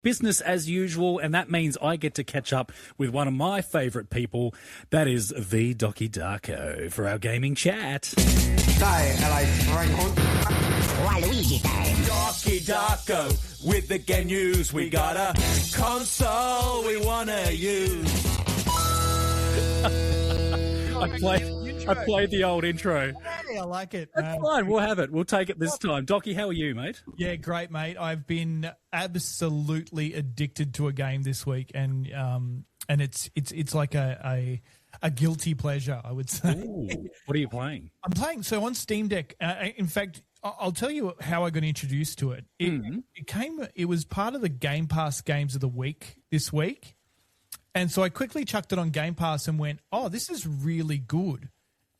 business as usual, and that means I get to catch up with one of my favourite people. That is the Docky Darko for our gaming chat. Docky Darko with the game news. We got a console we wanna use. I played the old intro. Hey, I like it. That's fine. We'll have it. We'll take it this time. Docky, how are you, mate? Yeah, great, mate. I've been absolutely addicted to a game this week, and it's like a guilty pleasure, I would say. Ooh, what are you playing? I'm playing on Steam Deck. In fact, I'll tell you how I got introduced to it. It was part of the Game Pass Games of the Week this week. And so I quickly chucked it on Game Pass and went, oh, this is really good.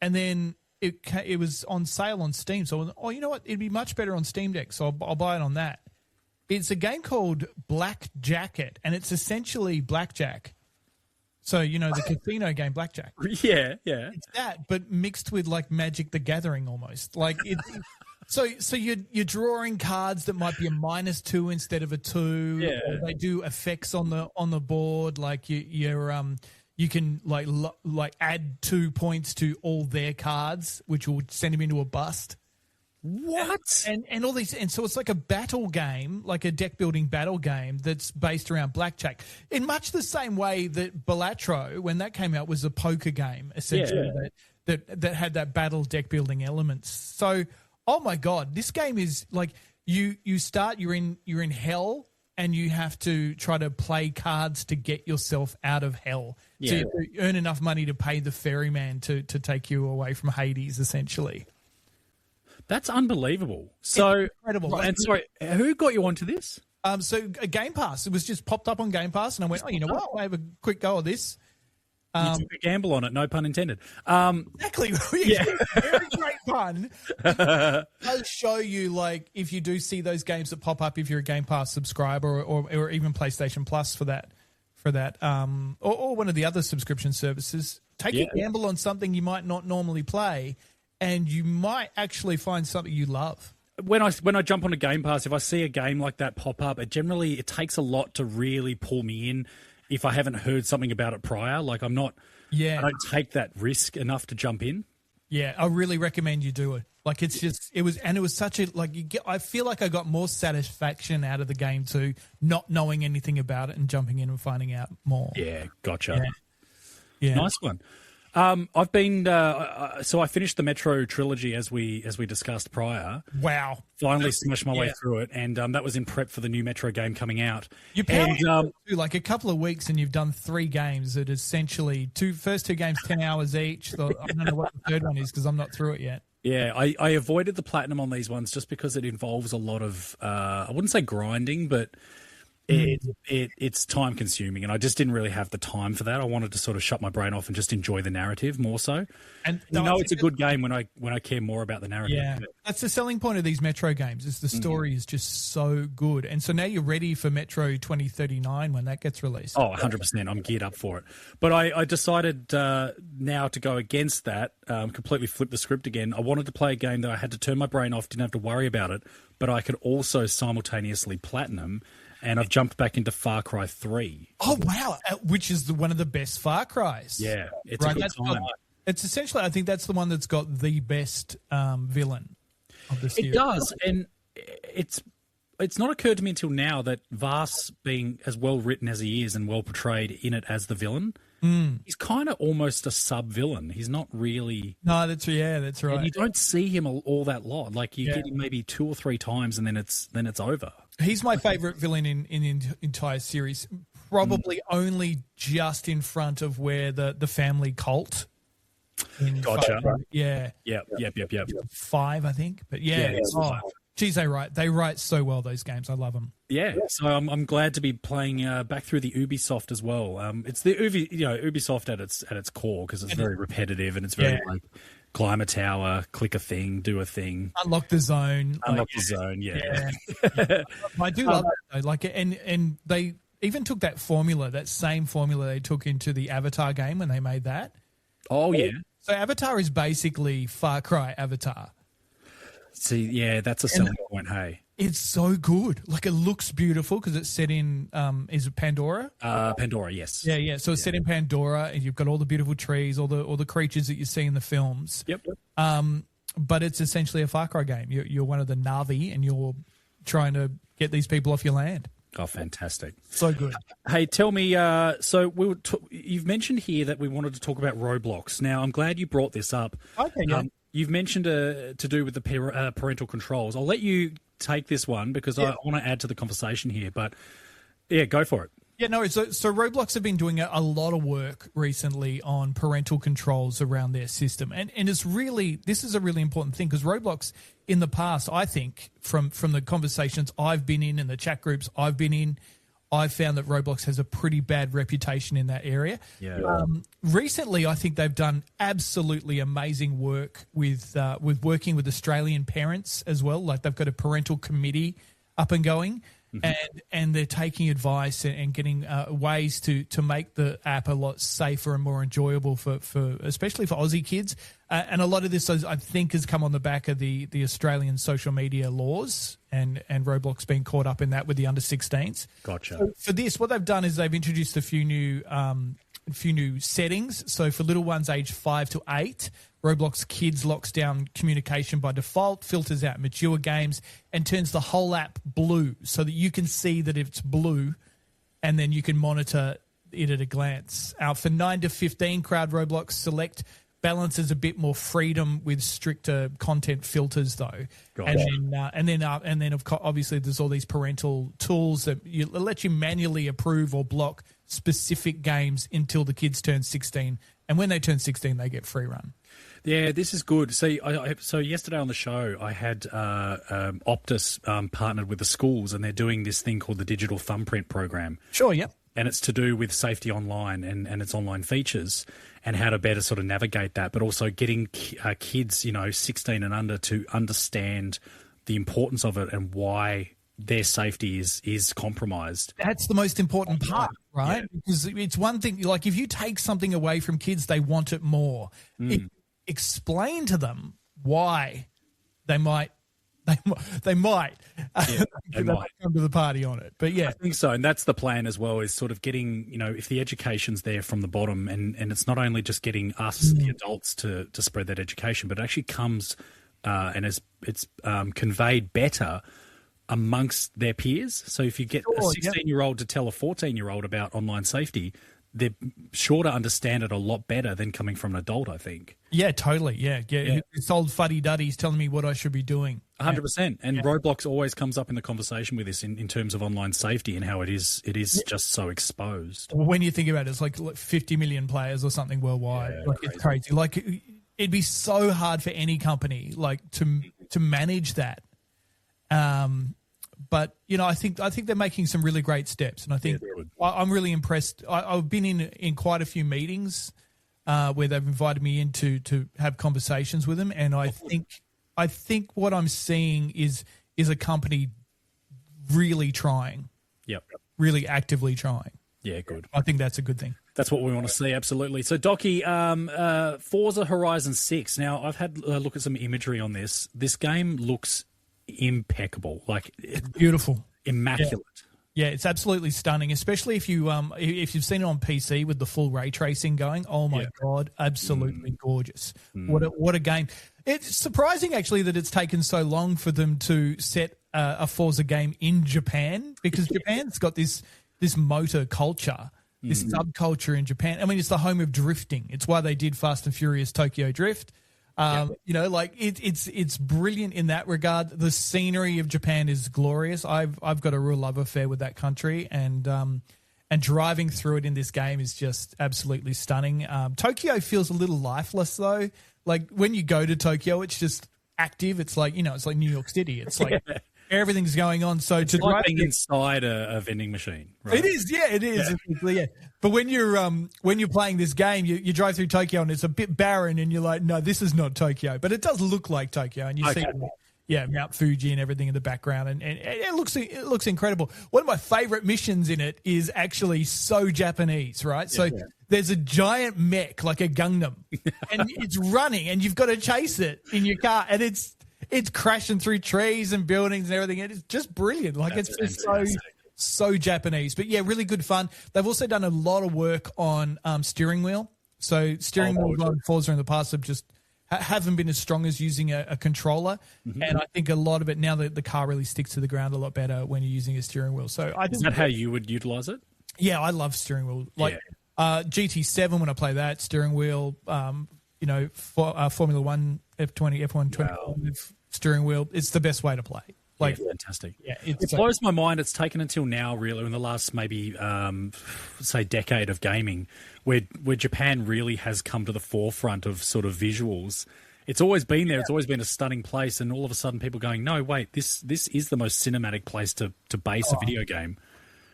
And then it was on sale on Steam. So I was, oh, you know what? It'd be much better on Steam Deck. So I'll buy it on that. It's a game called Black Jacket, and it's essentially blackjack. So, you know, the casino game Blackjack. Yeah. It's that, but mixed with like Magic the Gathering almost. Like it's... So you're drawing cards that might be a -2 instead of a 2. Yeah. Or they do effects on the board, like you can like add 2 points to all their cards, which will send them into a bust. What? And all these, and so it's like a battle game, like a deck building battle game that's based around blackjack, in much the same way that Balatro, when that came out, was a poker game essentially that had that battle deck building elements. So. Oh my God! This game is like you're in hell, and you have to try to play cards to get yourself out of hell. Yeah. So you have to earn enough money to pay the ferryman to take you away from Hades, essentially. That's unbelievable. So it's incredible. And sorry, who got you onto this? So a Game Pass. It was just popped up on Game Pass, and I went, oh, you know what? I'll have a quick go of this. You took a gamble on it, no pun intended. Exactly. Yeah. Very great pun. It does show you, like, if you do see those games that pop up, if you're a Game Pass subscriber or even PlayStation Plus for that, or one of the other subscription services, take a gamble on something you might not normally play, and you might actually find something you love. When I jump on a Game Pass, if I see a game like that pop up, it takes a lot to really pull me in. If I haven't heard something about it prior, like I don't take that risk enough to jump in. Yeah, I really recommend you do it. Like it was such a, like I feel like I got more satisfaction out of the game too, not knowing anything about it and jumping in and finding out more. Yeah, gotcha. Yeah. Nice one. I've been so I finished the Metro trilogy as we discussed prior. Wow! Finally smashed my way through it, and that was in prep for the new Metro game coming out. You powered through like a couple of weeks, and you've done 3 games that essentially first two games 10 hours each. So I don't know what the third one is because I'm not through it yet. Yeah, I avoided the platinum on these ones just because it involves a lot of I wouldn't say grinding, but it's time consuming, and I just didn't really have the time for that. I wanted to sort of shut my brain off and just enjoy the narrative more so. And it's a good game when I care more about the narrative. Yeah, that's the selling point of these Metro games. Is the story is just so good, and so now you're ready for Metro 2039 when that gets released. Oh, 100%. I'm geared up for it. But I decided now to go against that, completely flip the script again. I wanted to play a game that I had to turn my brain off, didn't have to worry about it, but I could also simultaneously platinum. And I've jumped back into Far Cry 3. Oh, wow. Which is one of the best Far Cries. Yeah, it's a good time. It's essentially, I think that's the one that's got the best villain of the series. It does, and it's not occurred to me until now that Vaas, being as well written as he is and well portrayed in it as the villain, he's kind of almost a sub-villain. He's not really... No, that's right. And you don't see him all that lot. Like, you get him maybe 2 or 3 times, and then it's over. He's my favourite villain in the entire series, probably only just in front of where the family cult. Gotcha. Yeah. Yep. 5, I think. But geez, they write so well, those games. I love them. Yeah, so I'm glad to be playing back through the Ubisoft as well. It's the Ubisoft at its core because it's very repetitive and it's very like climb a tower, click a thing, do a thing, unlock the zone, Yeah. I do love that though. Like, and they even took that same formula they took into the Avatar game when they made that. Oh yeah. So Avatar is basically Far Cry Avatar. See, yeah, that's a selling point. Hey. It's so good. Like, it looks beautiful because it's set in, is it Pandora? Pandora, yes. Yeah. So it's set in Pandora, and you've got all the beautiful trees, all the creatures that you see in the films. Yep. But it's essentially a Far Cry game. You're one of the Na'vi, and you're trying to get these people off your land. Oh, fantastic. So good. Hey, tell me, so you've mentioned here that we wanted to talk about Roblox. Now, I'm glad you brought this up. Okay, yeah. You've mentioned to do with the parental controls. I'll let you take this one because I want to add to the conversation here. But, yeah, go for it. Yeah, no, so Roblox have been doing a lot of work recently on parental controls around their system. And this is a really important thing because Roblox in the past, I think, from the conversations I've been in and the chat groups I've been in, I've found that Roblox has a pretty bad reputation in that area. Yeah. Recently, I think they've done absolutely amazing work with working with Australian parents as well. Like, they've got a parental committee up and going. Mm-hmm. And they're taking advice and getting ways to make the app a lot safer and more enjoyable for especially for Aussie kids. And a lot of this, I think, has come on the back of the Australian social media laws and Roblox being caught up in that with the under-16s. Gotcha. So for this, what they've done is they've introduced a few new settings. So for little ones aged 5 to 8, Roblox Kids locks down communication by default, filters out mature games, and turns the whole app blue so that you can see that it's blue, and then you can monitor it at a glance. For 9 to 15 crowd, Roblox Select balances a bit more freedom with stricter content filters, though. Gotcha. And then obviously there's all these parental tools that let you manually approve or block specific games until the kids turn 16, and when they turn 16, they get free run. Yeah, this is good. See, so yesterday on the show, I had Optus partnered with the schools, and they're doing this thing called the Digital Thumbprint Program. Sure, yep. And it's to do with safety online and its online features and how to better sort of navigate that, but also getting kids, 16 and under to understand the importance of it and why their safety is compromised. That's the most important part, right? Yeah. Because it's one thing, like, if you take something away from kids, they want it more. Explain to them why they might come to the party on it. But yeah, I think so. And that's the plan as well, is sort of getting, if the education's there from the bottom, and it's not only just getting us, the adults, to spread that education, but it actually comes and it's conveyed better amongst their peers. So if you get a 16-year-old to tell a 14-year-old about online safety, they're sure to understand it a lot better than coming from an adult, I think. Yeah, totally. Yeah. It's old fuddy-duddies telling me what I should be doing. 100%. And Roblox always comes up in the conversation with this in terms of online safety and how it is just so exposed. When you think about it, it's like 50 million players or something worldwide. Yeah, like, it's crazy. Like, it'd be so hard for any company to manage that. But I think they're making some really great steps, and I think I'm really impressed. I've been in quite a few meetings where they've invited me in to have conversations with them, and I think what I'm seeing is a company really trying, really actively trying. Yeah, good. I think that's a good thing. That's what we want to see, absolutely. So, Docky, Forza Horizon 6. Now, I've had a look at some imagery on this. This game looks impeccable, like it's beautiful, immaculate. Yeah, it's absolutely stunning, especially if you've seen it on PC with the full ray tracing going. Oh my god, absolutely gorgeous. What a game. It's surprising actually that it's taken so long for them to set a Forza game in Japan, because Japan's got this motor culture, this subculture in Japan. I mean, it's the home of drifting. It's why they did Fast and Furious Tokyo Drift. It's brilliant in that regard. The scenery of Japan is glorious. I've got a real love affair with that country, and driving through it in this game is just absolutely stunning. Tokyo feels a little lifeless though. Like, when you go to Tokyo, it's just active. It's like, it's like New York City. It's like everything's going on. So it's like being inside a vending machine. Right? It is, it is. Yeah. But when you're playing this game, you drive through Tokyo and it's a bit barren, and you're like, no, this is not Tokyo, but it does look like Tokyo, and you see, Mount Fuji and everything in the background, and it looks incredible. One of my favorite missions in it is actually so Japanese, right? So there's a giant mech like a Gundam, and it's running, and you've got to chase it in your car, and it's it's crashing through trees and buildings and everything. It's just brilliant. Like That's it's just so Japanese. But yeah, really good fun. They've also done a lot of work on steering wheel. So steering wheel on Forza in the past have just haven't been as strong as using a controller. Mm-hmm. And I think a lot of it now that the car really sticks to the ground a lot better when you're using a steering wheel. So is that how you would utilize it? Yeah, I love steering wheel. Like GT7 when I play that steering wheel. Formula One, F20, F1 20 steering wheel. It's the best way to play. Like fantastic. Yeah, it blows my mind. It's taken until now, really, in the last maybe say decade of gaming, where Japan really has come to the forefront of sort of visuals. It's always been there. It's always been a stunning place, and all of a sudden, people going, "No, wait, this is the most cinematic place to base a video game."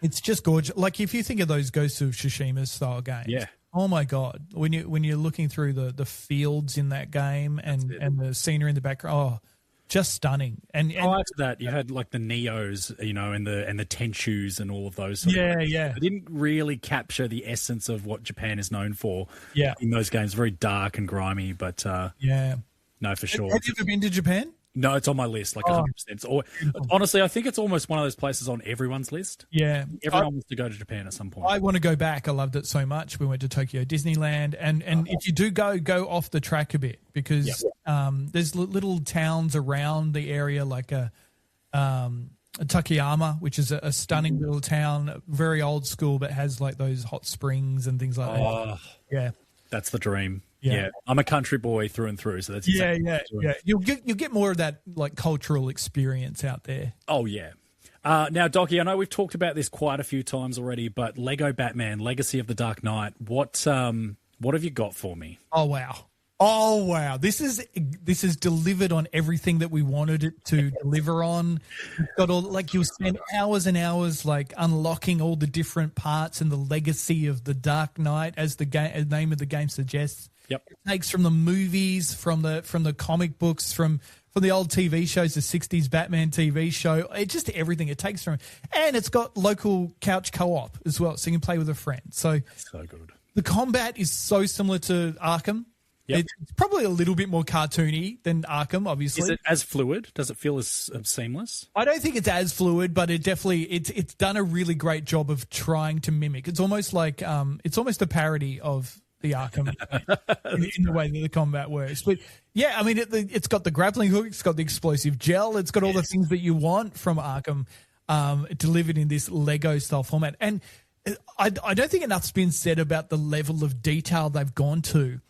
It's just gorgeous. Like if you think of those Ghost of Tsushima style games, oh my god, when you're looking through the fields in that game and the scenery in the background, just stunning. And after that, you had like the Neos, and the Tenshus and all of those. Yeah. They didn't really capture the essence of what Japan is known for. Yeah. In those games, very dark and grimy, but no, for sure. Have you ever been to Japan? No, it's on my list, like 100%. Honestly, I think it's almost one of those places on everyone's list. Yeah. Everyone wants to go to Japan at some point. I want to go back. I loved it so much. We went to Tokyo Disneyland. And if you do go off the track a bit, because there's little towns around the area like Takayama, which is a stunning little town, very old school, but has like those hot springs and things like that. Yeah. That's the dream. Yeah, I'm a country boy through and through, so that's exactly You'll get more of that like cultural experience out there. Oh yeah. Now, Docky, I know we've talked about this quite a few times already, but Lego Batman: Legacy of the Dark Knight. What have you got for me? Oh wow! This is delivered on everything that we wanted it to deliver on. Got all you'll spend hours and hours like unlocking all the different parts and the legacy of the Dark Knight, as the name of the game suggests. Yep. It takes from the movies, from the comic books, from the old TV shows, the 60s Batman TV show. It's just everything it takes from it. And it's got local couch co-op as well, so you can play with a friend. So good. The combat is so similar to Arkham. Yep. It's probably a little bit more cartoony than Arkham, obviously. Is it as fluid? Does it feel as seamless? I don't think it's as fluid, but it definitely it's done a really great job of trying to mimic. It's almost like it's almost a parody of the Arkham in the way that the combat works. But yeah, I mean, it's got the grappling hook, it's got the explosive gel, it's got all the things that you want from Arkham delivered in this Lego style format. And I don't think enough's been said about the level of detail they've gone to.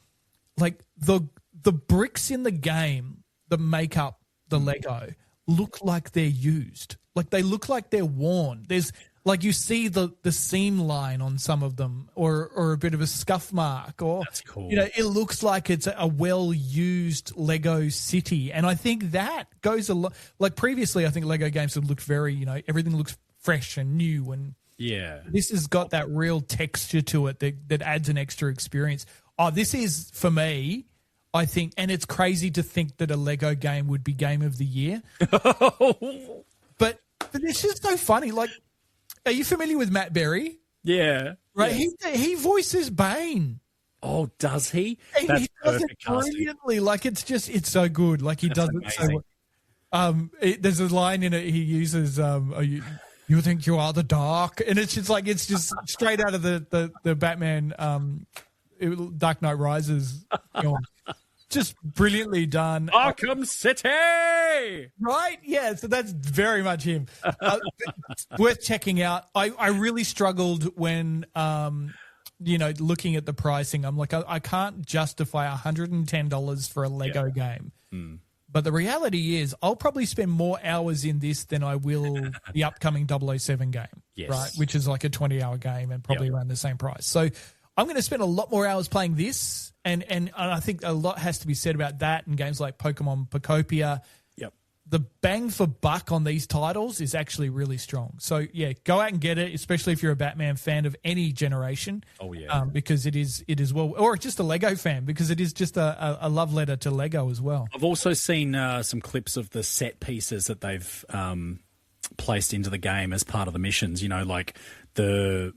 Like the bricks in the game that make up the Lego look like they're used. Like they look like they're worn. There's like you see the seam line on some of them or a bit of a scuff mark, or that's cool. It looks like it's a well-used Lego city. And I think that goes a lot. Like previously, I think Lego games have looked very, everything looks fresh and new, and this has got that real texture to it that adds an extra experience. Oh, this is, for me, I think, and it's crazy to think that a Lego game would be Game of the Year. But it's just so funny. Like, are you familiar with Matt Berry? Yeah. Right? Yeah. He voices Bane. Oh, does he? He does it brilliantly. Like, it's so good. Like, he does it so well. There's a line in it he uses, you think you are the dark? And it's just straight out of the Batman Dark Knight Rises. Just brilliantly done. Arkham City! Right? Yeah, so that's very much him. Worth checking out. I really struggled when, looking at the pricing. I'm like, I can't justify $110 for a Lego game. Mm. But the reality is I'll probably spend more hours in this than I will the upcoming 007 game, right? Which is like a 20-hour game and probably around the same price. So I'm going to spend a lot more hours playing this, and I think a lot has to be said about that and games like Pokemon Pocopia. Yep. The bang for buck on these titles is actually really strong. So, yeah, go out and get it, especially if you're a Batman fan of any generation. Oh, yeah. Because it is well, or just a Lego fan, because it is just a love letter to Lego as well. I've also seen some clips of the set pieces that they've placed into the game as part of the missions, like the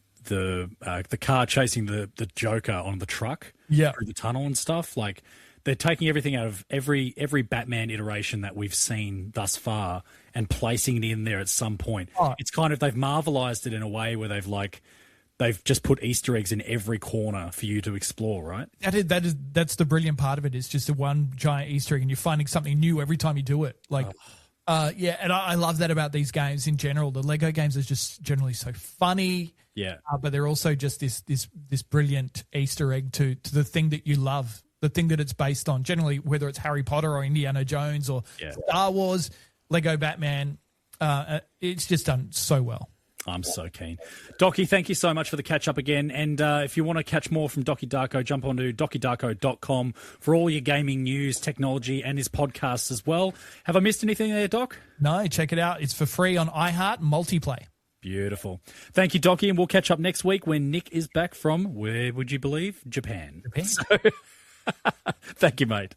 car chasing the Joker on the truck through the tunnel and stuff. Like they're taking everything out of every Batman iteration that we've seen thus far and placing it in there at some point. Oh. It's kind of, they've marvelized it in a way where they've just put Easter eggs in every corner for you to explore, right? That's the brilliant part of it. It's just a one giant Easter egg, and you're finding something new every time you do it. Yeah, and I love that about these games in general. The Lego games are just generally so funny. Yeah, but they're also just this brilliant Easter egg to the thing that you love, the thing that it's based on. Generally, whether it's Harry Potter or Indiana Jones or Star Wars, Lego Batman, it's just done so well. I'm so keen. Docky, thank you so much for the catch-up again. And if you want to catch more from Docky Darko, jump onto dockydarko.com for all your gaming news, technology, and his podcasts as well. Have I missed anything there, Doc? No, check it out. It's for free on iHeart Multiplay. Beautiful. Thank you, Docky, and we'll catch up next week when Nick is back from, where would you believe? Japan. So, thank you, mate.